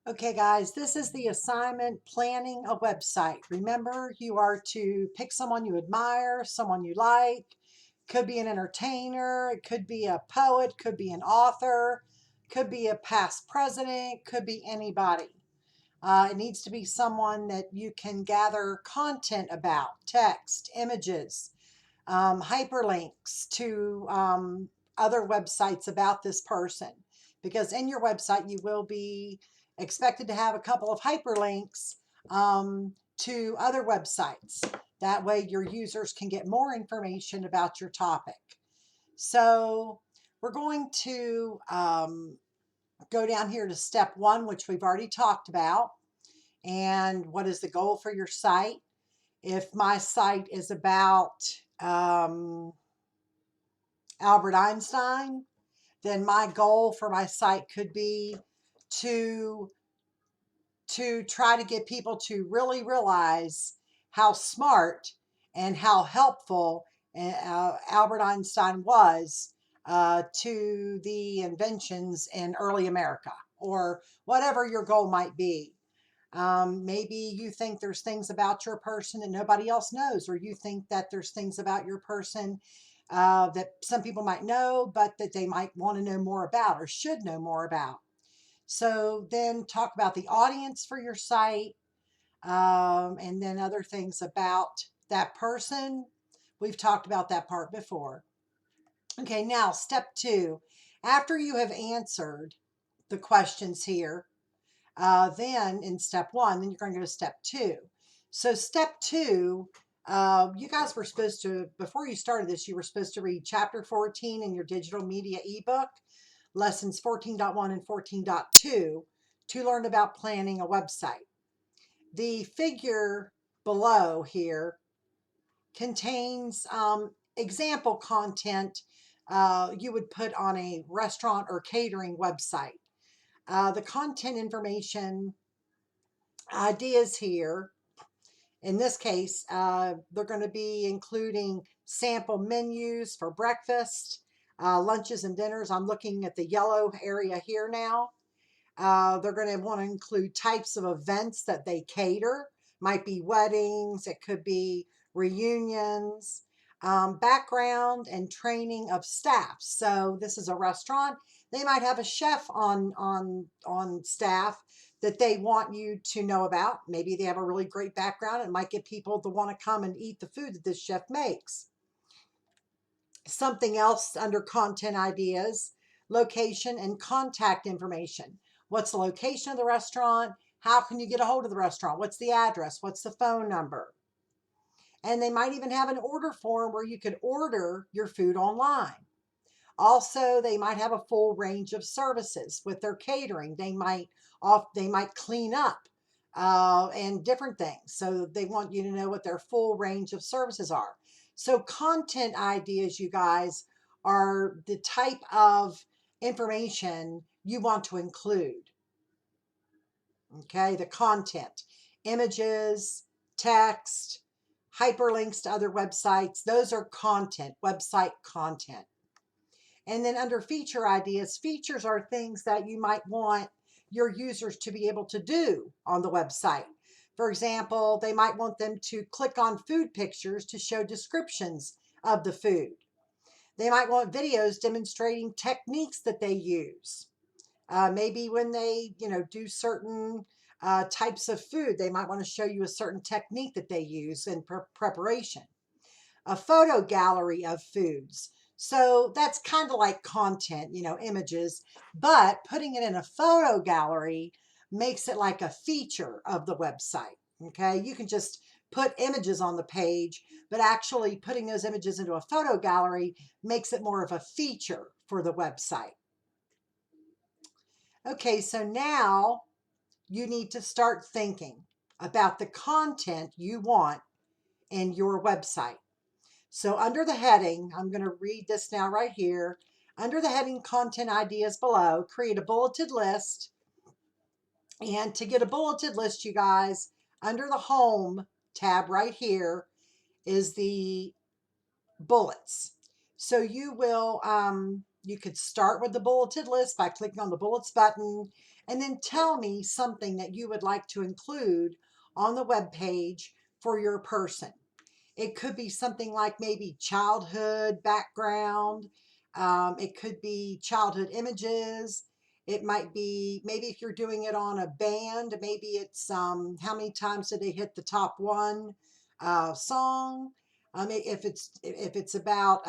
Okay, guys, this is the assignment planning a website. Remember, you are to pick someone you admire, someone you like. Could be an entertainer, it could be a poet, could be an author, could be a past president, could be anybody. It needs to be someone that you can gather content about, text, images, hyperlinks to other websites about this person. Because in your website, you will be expected to have a couple of hyperlinks to other websites. That way, your users can get more information about your topic. So, we're going to go down here to step one, which we've already talked about. And what is the goal for your site? If my site is about Albert Einstein, then my goal for my site could be to try to get people to really realize how smart and how helpful Albert Einstein was to the inventions in early America, or whatever your goal might be. Maybe you think there's things about your person that nobody else knows, or you think that there's things about your person that some people might know, but that they might want to know more about or should know more about. So then talk about the audience for your site, and then other things about that person. We've talked about that part before. Okay, now step two. After you have answered the questions here, then in step one, then you're going to go to step two. So step two, you guys were supposed to, before you started this, you were supposed to read chapter 14 in your digital media ebook, lessons 14.1 and 14.2, to learn about planning a website. The figure below here contains example content you would put on a restaurant or catering website. The content information ideas here, in this case, they're going to be including sample menus for breakfast, lunches and dinners. I'm looking at the yellow area here now. They're going to want to include types of events that they cater. Might be weddings, it could be reunions, background and training of staff. So this is a restaurant. They might have a chef on staff that they want you to know about. Maybe they have a really great background. It might get people to want to come and eat the food that this chef makes. Something else under content ideas, location and contact information. What's the location of the restaurant? How can you get a hold of the restaurant? What's the address? What's the phone number? And they might even have an order form where you could order your food online. Also, they might have a full range of services with their catering. They might clean up and different things. So they want you to know what their full range of services are. So content ideas, you guys, are the type of information you want to include. Okay, the content, images, text, hyperlinks to other websites. Those are content, website content. And then under feature ideas, features are things that you might want your users to be able to do on the website. For example, they might want them to click on food pictures to show descriptions of the food. They might want videos demonstrating techniques that they use. Maybe when they, do certain types of food, they might want to show you a certain technique that they use in preparation. A photo gallery of foods. So that's kind of like content, images, but putting it in a photo gallery makes it like a feature of the website. Okay, you can just put images on the page, but actually putting those images into a photo gallery makes it more of a feature for the website. Okay, so now you need to start thinking about the content you want in your website. So under the heading, I'm going to read this now right here. Under the heading content ideas below, create a bulleted list. And to get a bulleted list, you guys, under the home tab right here is the bullets. So you will You could start with the bulleted list by clicking on the bullets button and then tell me something that you would like to include on the web page for your person. It could be something like maybe childhood background. It could be childhood images. It might be maybe if you're doing it on a band, maybe it's how many times did they hit the top one song. If it's about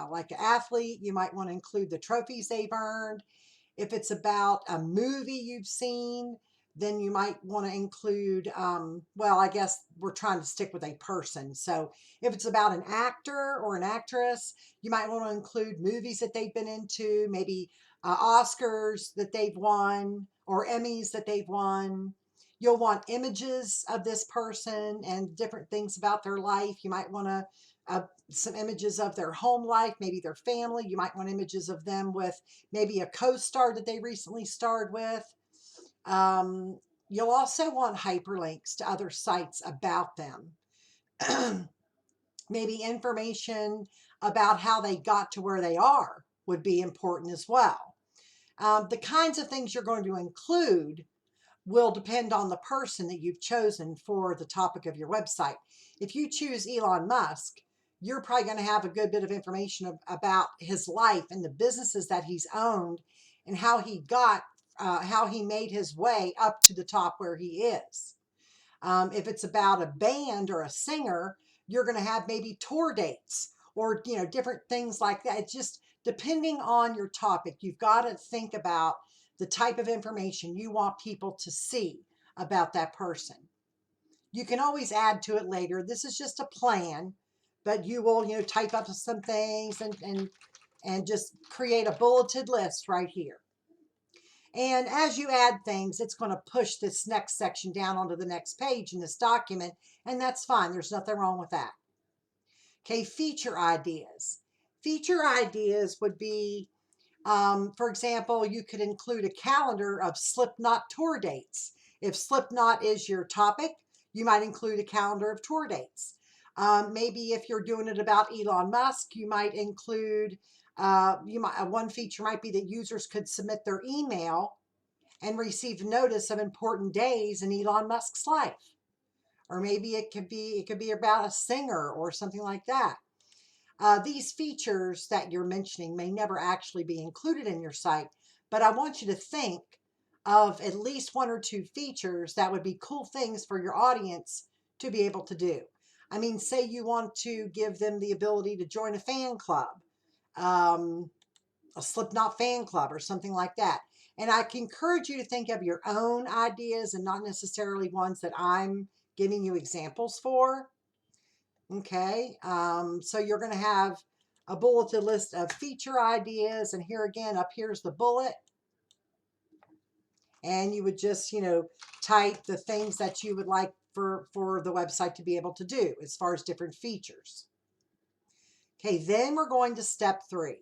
like an athlete, you might want to include the trophies they've earned. If it's about a movie you've seen, then you might want to include, well, I guess we're trying to stick with a person. So if it's about an actor or an actress, you might want to include movies that they've been into, maybe Oscars that they've won or Emmys that they've won. You'll want images of this person and different things about their life. You might want to some images of their home life, maybe their family. You might want images of them with maybe a co-star that they recently starred with. Um, you'll also want hyperlinks to other sites about them. Maybe information about how they got to where they are would be important as well. The kinds of things you're going to include will depend on the person that you've chosen for the topic of your website. If you choose Elon Musk, you're probably going to have a good bit of information about his life and the businesses that he's owned and how he made his way up to the top where he is. If it's about a band or a singer, you're going to have maybe tour dates or different things like that. It's just depending on your topic. You've got to think about the type of information you want people to see about that person. You can always add to it later. This is just a plan, but you will type up some things and just create a bulleted list right here. And as you add things, it's going to push this next section down onto the next page in this document, and that's fine. There's nothing wrong with that. Okay, feature ideas. Feature ideas would be, for example, you could include a calendar of Slipknot tour dates. If Slipknot is your topic, you might include a calendar of tour dates. Maybe if you're doing it about Elon Musk, you might include one feature might be that users could submit their email and receive notice of important days in Elon Musk's life. Or maybe it could be about a singer or something like that. These features that you're mentioning may never actually be included in your site, but I want you to think of at least one or two features that would be cool things for your audience to be able to do. I mean, say you want to give them the ability to join a fan club, a Slipknot fan club or something like that. And I can encourage you to think of your own ideas and not necessarily ones that I'm giving you examples for. Okay, so you're going to have a bulleted list of feature ideas, and here again, up here's the bullet. And you would just, type the things that you would like for the website to be able to do as far as different features. Okay, then we're going to step 3.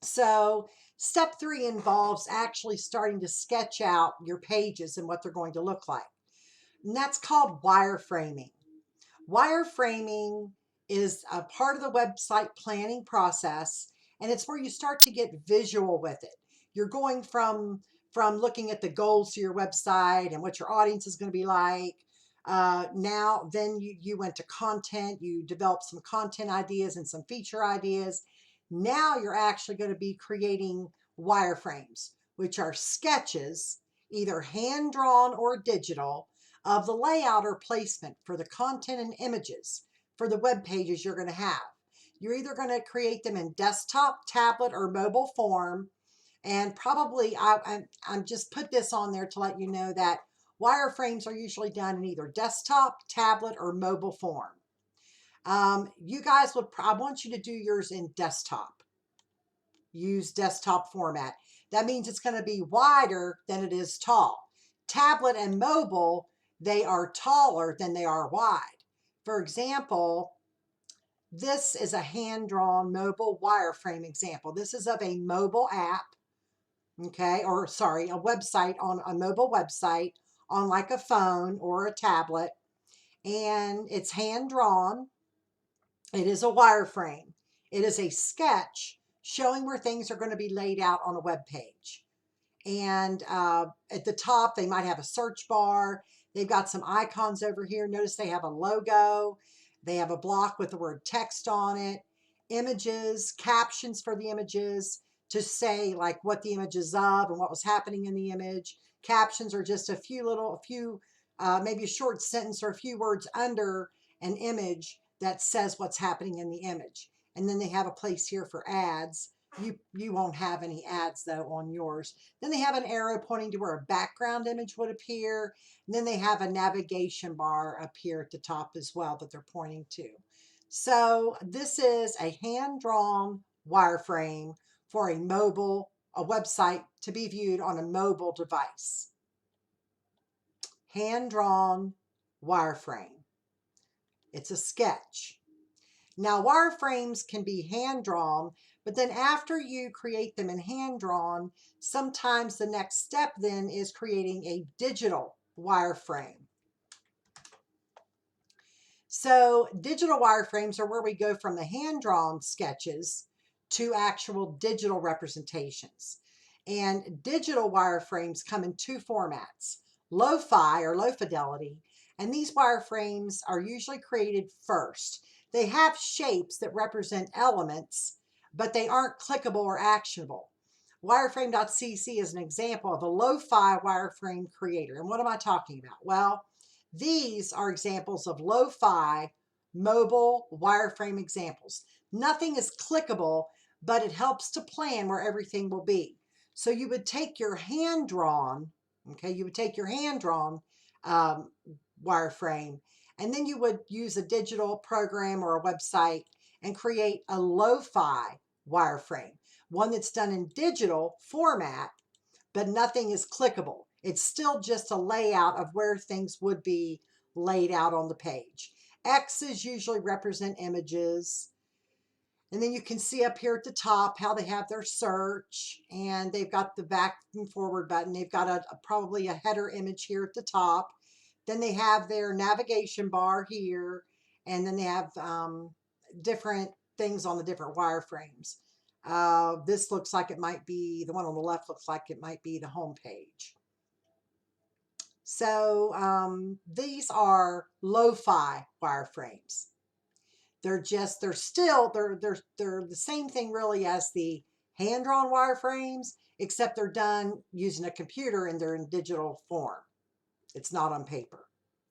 So step 3 involves actually starting to sketch out your pages and what they're going to look like. And that's called wireframing. Wireframing is a part of the website planning process, and it's where you start to get visual with it. You're going from looking at the goals to your website and what your audience is going to be like. Then you went to content, you developed some content ideas and some feature ideas. Now you're actually going to be creating wireframes, which are sketches, either hand-drawn or digital, of the layout or placement for the content and images for the web pages you're going to have. You're either going to create them in desktop, tablet, or mobile form. And probably I'm just put this on there to let you know that wireframes are usually done in either desktop, tablet, or mobile form. You guys I want you to do yours in desktop. Use desktop format. That means it's going to be wider than it is tall. Tablet and mobile, they are taller than they are wide. For example, this is a hand-drawn mobile wireframe example. This is of a mobile app, okay, or sorry, a website, on a mobile website on like a phone or a tablet, and it's hand-drawn. It is a wireframe. It is a sketch showing where things are going to be laid out on a web page. And at the top, they might have a search bar. They've got some icons over here. Notice they have a logo. They have a block with the word text on it, images, captions for the images to say like what the image is of and what was happening in the image. Captions are just a few, maybe a short sentence or a few words under an image that says what's happening in the image. And then they have a place here for ads. You won't have any ads though on yours. Then they have an arrow pointing to where a background image would appear. And then they have a navigation bar up here at the top as well that they're pointing to. So this is a hand-drawn wireframe for a website to be viewed on a mobile device. Hand-drawn wireframe. It's a sketch. Now wireframes can be hand-drawn, but then after you create them in hand-drawn, sometimes the next step then is creating a digital wireframe. So digital wireframes are where we go from the hand-drawn sketches to actual digital representations. And digital wireframes come in two formats, lo-fi or low fidelity, and these wireframes are usually created first. They have shapes that represent elements, but they aren't clickable or actionable. Wireframe.cc is an example of a lo-fi wireframe creator. And what am I talking about? Well, these are examples of lo-fi mobile wireframe examples. Nothing is clickable, but it helps to plan where everything will be. So you would take your hand-drawn, wireframe, and then you would use a digital program or a website and create a lo-fi wireframe, one that's done in digital format, but nothing is clickable. It's still just a layout of where things would be laid out on the page. X's usually represent images. And then you can see up here at the top how they have their search, and they've got the back and forward button. They've got probably a header image here at the top. Then they have their navigation bar here, and then they have different things on the different wireframes. This looks like it might be, the one on the left looks like it might be the home page. So these are lo-fi wireframes. They're the same thing really as the hand-drawn wireframes, except they're done using a computer and they're in digital form. It's not on paper.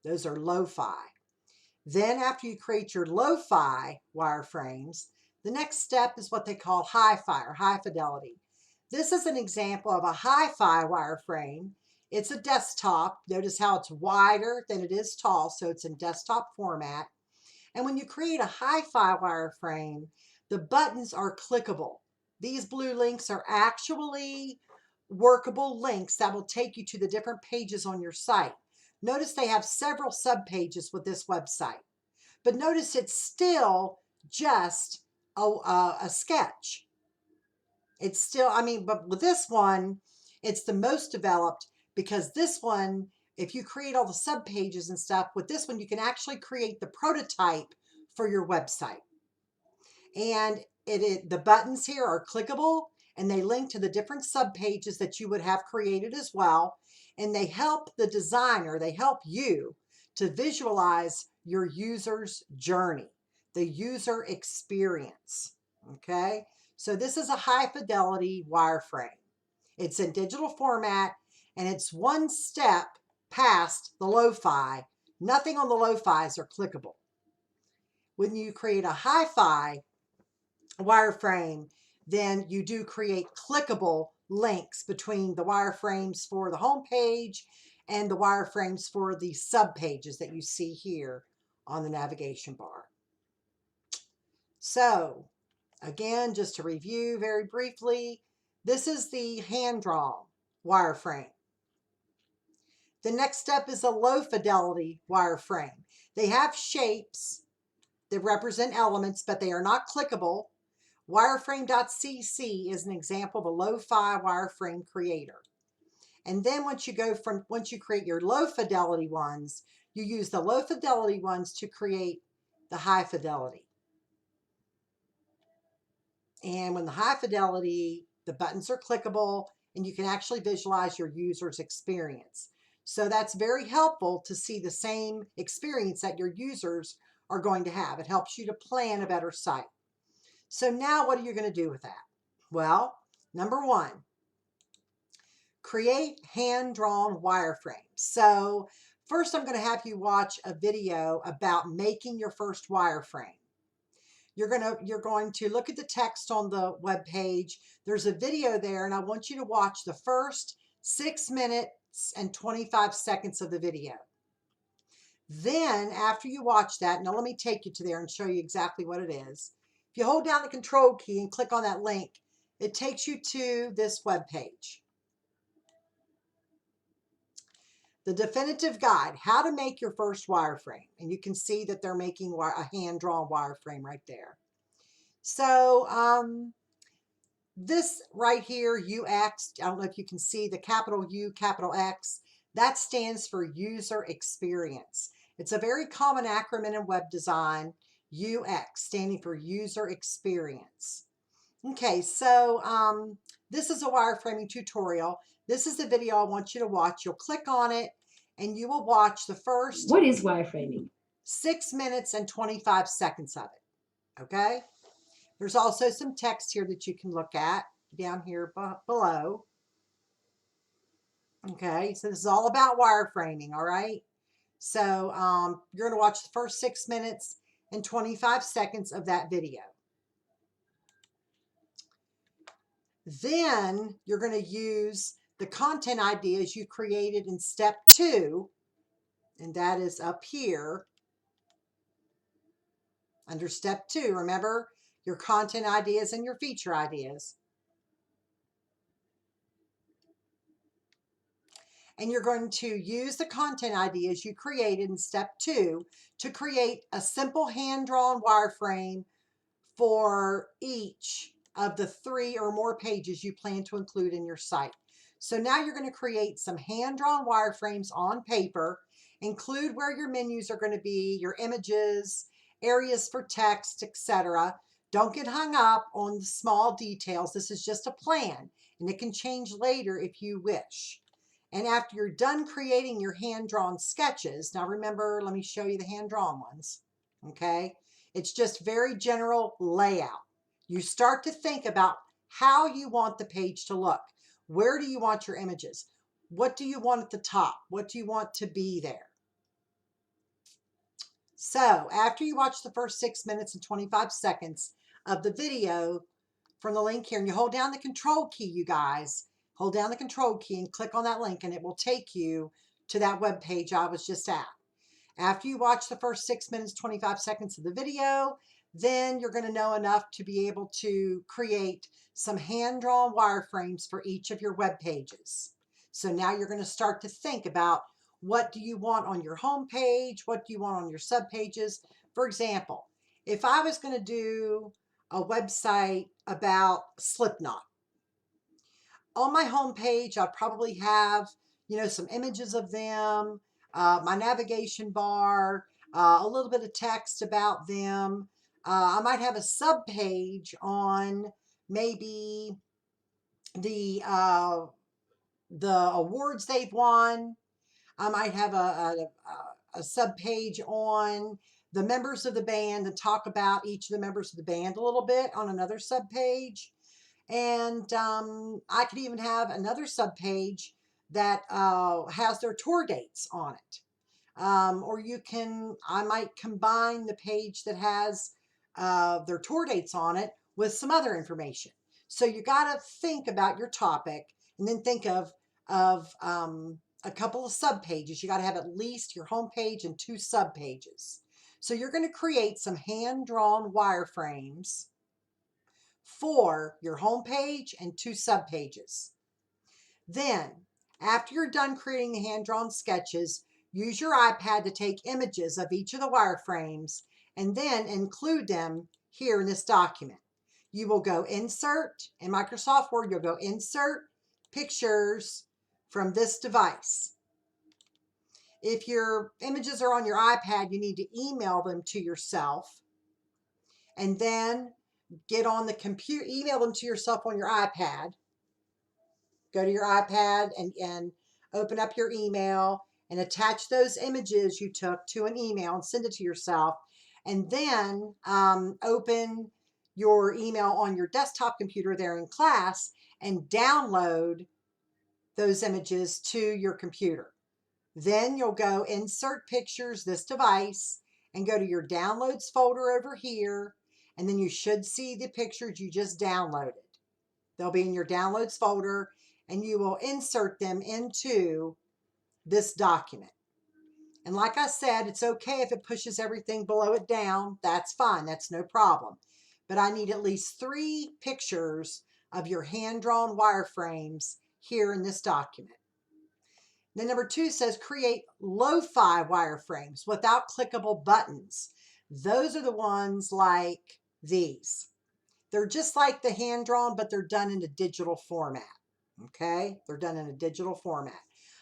Those are lo-fi. Then after you create your lo-fi wireframes, the next step is what they call hi-fi or high fidelity. This is an example of a hi-fi wireframe. It's a desktop. Notice how it's wider than it is tall, so it's in desktop format. And when you create a hi-fi wireframe, the buttons are clickable. These blue links are actually workable links that will take you to the different pages on your site. Notice they have several subpages with this website. But notice it's still just a sketch. It's still, but with this one, it's the most developed because this one, if you create all the subpages and stuff, with this one, you can actually create the prototype for your website. And the buttons here are clickable, and they link to the different subpages that you would have created as well. And they help the designer, they help you to visualize your user's journey, the user experience. Okay, so this is a high fidelity wireframe. It's in digital format, and it's one step past the lo-fi. Nothing on the lo-fis are clickable. When you create a hi-fi wireframe, then you do create clickable links between the wireframes for the home page and the wireframes for the subpages that you see here on the navigation bar. So again, just to review very briefly, this is the hand-drawn wireframe. The next step is a low fidelity wireframe. They have shapes that represent elements, but they are not clickable. Wireframe.cc is an example of a lo-fi wireframe creator. And then once you create your low fidelity ones, you use the low fidelity ones to create the high fidelity. And when the high fidelity, the buttons are clickable and you can actually visualize your user's experience. So that's very helpful to see the same experience that your users are going to have. It helps you to plan a better site. So now what are you going to do with that? Well, number one, create hand-drawn wireframes. So first I'm going to have you watch a video about making your first wireframe. You're going to look at the text on the web page. There's a video there, and I want you to watch the first 6 minutes and 25 seconds of the video. Then after you watch that, now let me take you to there and show you exactly what it is. If you hold down the control key and click on that link, it takes you to this web page. The definitive guide, how to make your first wireframe. And you can see that they're making a hand-drawn wireframe right there. So this right here, UX, I don't know if you can see the capital U, capital X, that stands for user experience. It's a very common acronym in web design, UX, standing for user experience. Okay, so this is a wireframing tutorial. This is the video I want you to watch. You'll click on it and you will watch the first. What is wireframing? 6 minutes and 25 seconds of it. Okay? There's also some text here that you can look at down here below. Okay, so this is all about wireframing, all right? So you're going to watch the first 6 minutes and 25 seconds of that video. Then you're going to use the content ideas you created in step 2, and that is up here under step 2. Remember your content ideas and your feature ideas. And you're going to use the content ideas you created in step 2 to create a simple hand-drawn wireframe for each of the 3 or more pages you plan to include in your site. So now you're going to create some hand-drawn wireframes on paper, include where your menus are going to be, your images, areas for text, etc. Don't get hung up on the small details. This is just a plan, and it can change later if you wish. And after you're done creating your hand-drawn sketches, now remember, let me show you the hand-drawn ones, okay? It's just very general layout. You start to think about how you want the page to look. Where do you want your images? What do you want at the top? What do you want to be there? So after you watch the first 6 minutes and 25 seconds of the video from the link here, and you hold down the control key, you guys, hold down the control key and click on that link, and it will take you to that web page I was just at. After you watch the first 6 minutes, 25 seconds of the video, then you're going to know enough to be able to create some hand-drawn wireframes for each of your web pages. So now you're going to start to think about, what do you want on your home page? What do you want on your sub pages? For example, if I was going to do a website about Slipknot, on my home page, I'd probably have, some images of them, my navigation bar, a little bit of text about them. I might have a sub page on maybe the awards they've won. I might have a sub page on the members of the band and talk about each of the members of the band a little bit on another sub page. And I could even have another sub page that has their tour dates on it. Or I might combine the page that has their tour dates on it with some other information. So you got to think about your topic and then think of a couple of sub pages. You got to have at least your home page and 2 sub pages. So you're going to create some hand-drawn wireframes for your home page and 2 sub pages. Then, after you're done creating the hand-drawn sketches, use your iPad to take images of each of the wireframes and then include them here in this document. You will go Insert, in Microsoft Word, you'll go Insert, Pictures from this device. If your images are on your iPad, you need to email them to yourself. And then get on the computer, email them to yourself on your iPad. Go to your iPad and open up your email and attach those images you took to an email and send it to yourself. And then open your email on your desktop computer there in class and download those images to your computer. Then you'll go insert pictures, this device, and go to your downloads folder over here. And then you should see the pictures you just downloaded. They'll be in your downloads folder and you will insert them into this document. And like I said, it's okay if it pushes everything below it down. That's fine. That's no problem. But I need at least 3 pictures of your hand-drawn wireframes here in this document. Then number 2 says create lo-fi wireframes without clickable buttons. Those are the ones like these. They're just like the hand-drawn, but they're done in a digital format. Okay? They're done in a digital format.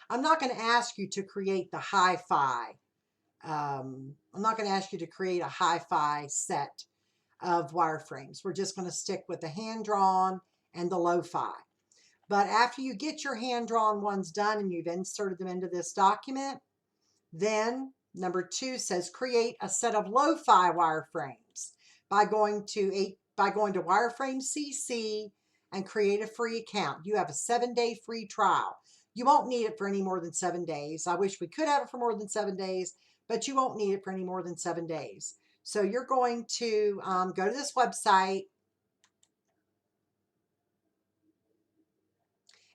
I'm not going to ask you to create the hi-fi. I'm not going to ask you to create a hi-fi set of wireframes. We're just going to stick with the hand-drawn and the lo-fi. But after you get your hand-drawn ones done and you've inserted them into this document, then number 2 says create a set of lo-fi wireframes by going to Wireframe CC and create a free account. You have a 7-day free trial. You won't need it for any more than 7 days. I wish we could have it for more than 7 days, but you won't need it for any more than 7 days. So you're going to go to this website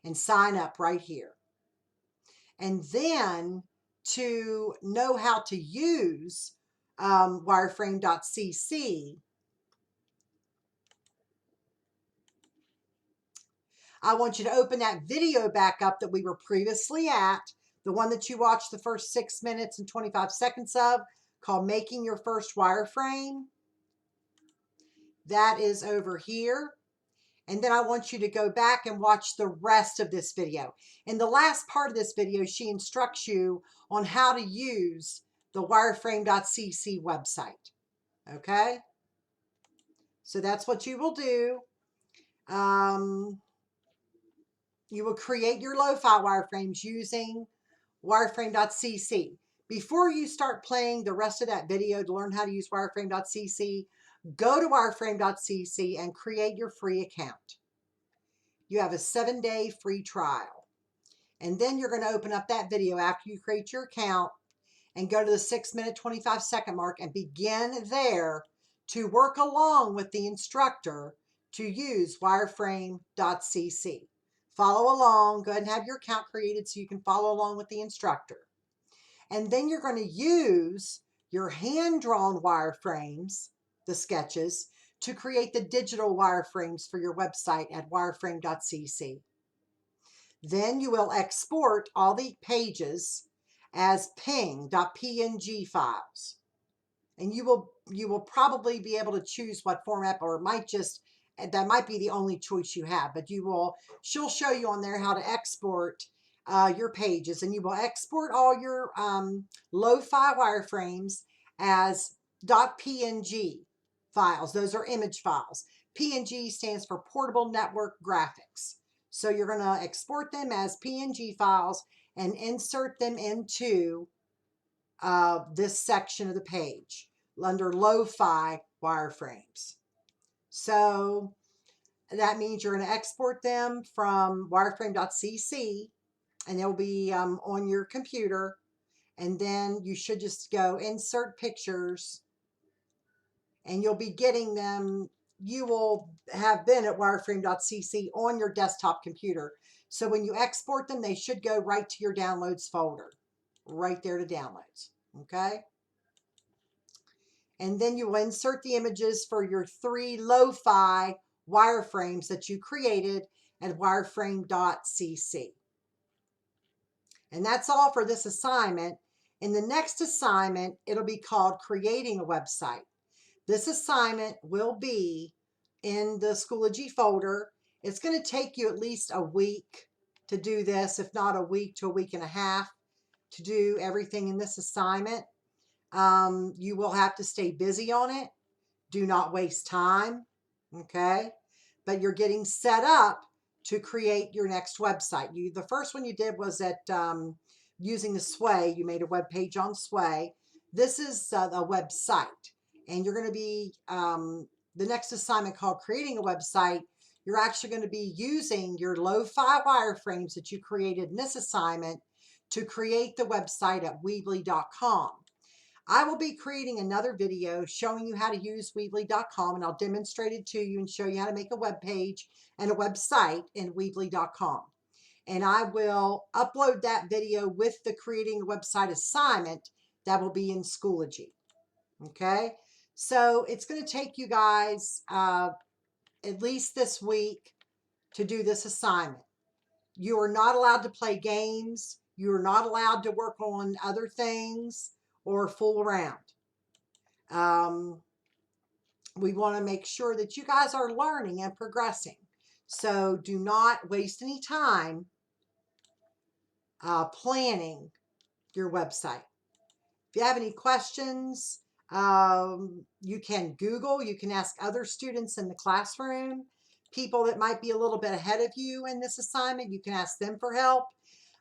and sign up right here. And then to know how to use wireframe.cc, I want you to open that video back up that we were previously at, the one that you watched the first 6 minutes and 25 seconds of, called Making Your First Wireframe. That is over here. And then I want you to go back and watch the rest of this video. In the last part of this video, she instructs you on how to use the wireframe.cc website. Okay? So that's what you will do. You will create your lo-fi wireframes using wireframe.cc. Before you start playing the rest of that video to learn how to use wireframe.cc, go to wireframe.cc and create your free account. You have a 7-day free trial. And then you're going to open up that video after you create your account and go to the 6-minute, 25-second mark and begin there to work along with the instructor to use wireframe.cc. Follow along. Go ahead and have your account created so you can follow along with the instructor. And then you're going to use your hand-drawn wireframes, the sketches, to create the digital wireframes for your website at wireframe.cc. Then you will export all the pages as png files. And you will probably be able to choose what format, or that might be the only choice you have, but she'll show you on there how to export your pages, and you will export all your lo-fi wireframes as .png files. Those are image files. PNG stands for Portable Network Graphics. So you're going to export them as PNG files and insert them into this section of the page under lo-fi wireframes. So that means you're going to export them from wireframe.cc and they'll be on your computer, and then you should just go insert pictures and you'll be getting them. You will have been at wireframe.cc on your desktop computer. So when you export them, they should go right to your downloads folder, right there to downloads. Okay. And then you will insert the images for your 3 lo-fi wireframes that you created at wireframe.cc. And that's all for this assignment. In the next assignment, it'll be called Creating a Website. This assignment will be in the Schoology folder. It's going to take you at least a week to do this, if not a week to a week and a half to do everything in this assignment. You will have to stay busy on it. Do not waste time. okay? But you're getting set up to create your next website. The first one you did was at using the Sway. You made a web page on Sway. This is a website, and you're going to be the next assignment called creating a website. You're actually going to be using your lo-fi wireframes that you created in this assignment to create the website at Weebly.com. I will be creating another video showing you how to use Weebly.com, and I'll demonstrate it to you and show you how to make a web page and a website in Weebly.com. And I will upload that video with the creating a website assignment that will be in Schoology. Okay, so it's going to take you guys at least this week to do this assignment. You are not allowed to play games. You are not allowed to work on other things or fool around. We want to make sure that you guys are learning and progressing. So do not waste any time planning your website. If you have any questions, you can Google, you can ask other students in the classroom, people that might be a little bit ahead of you in this assignment, you can ask them for help.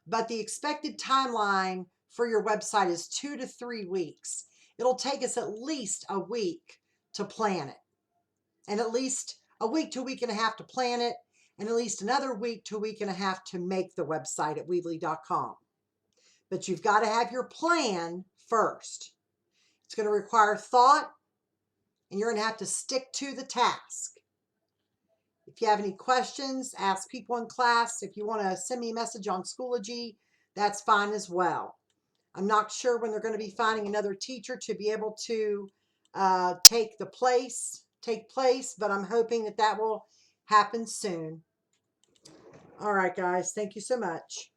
But the expected timeline for your website is 2 to 3 weeks. It'll take us at least a week to plan it, and at least a week to a week and a half to plan it, and at least another week to a week and a half to make the website at Weebly.com. But you've got to have your plan first. It's going to require thought, and you're going to have to stick to the task. If you have any questions, ask people in class. If you want to send me a message on Schoology, that's fine as well. I'm not sure when they're going to be finding another teacher to be able to take place, but I'm hoping that that will happen soon. All right, guys. Thank you so much.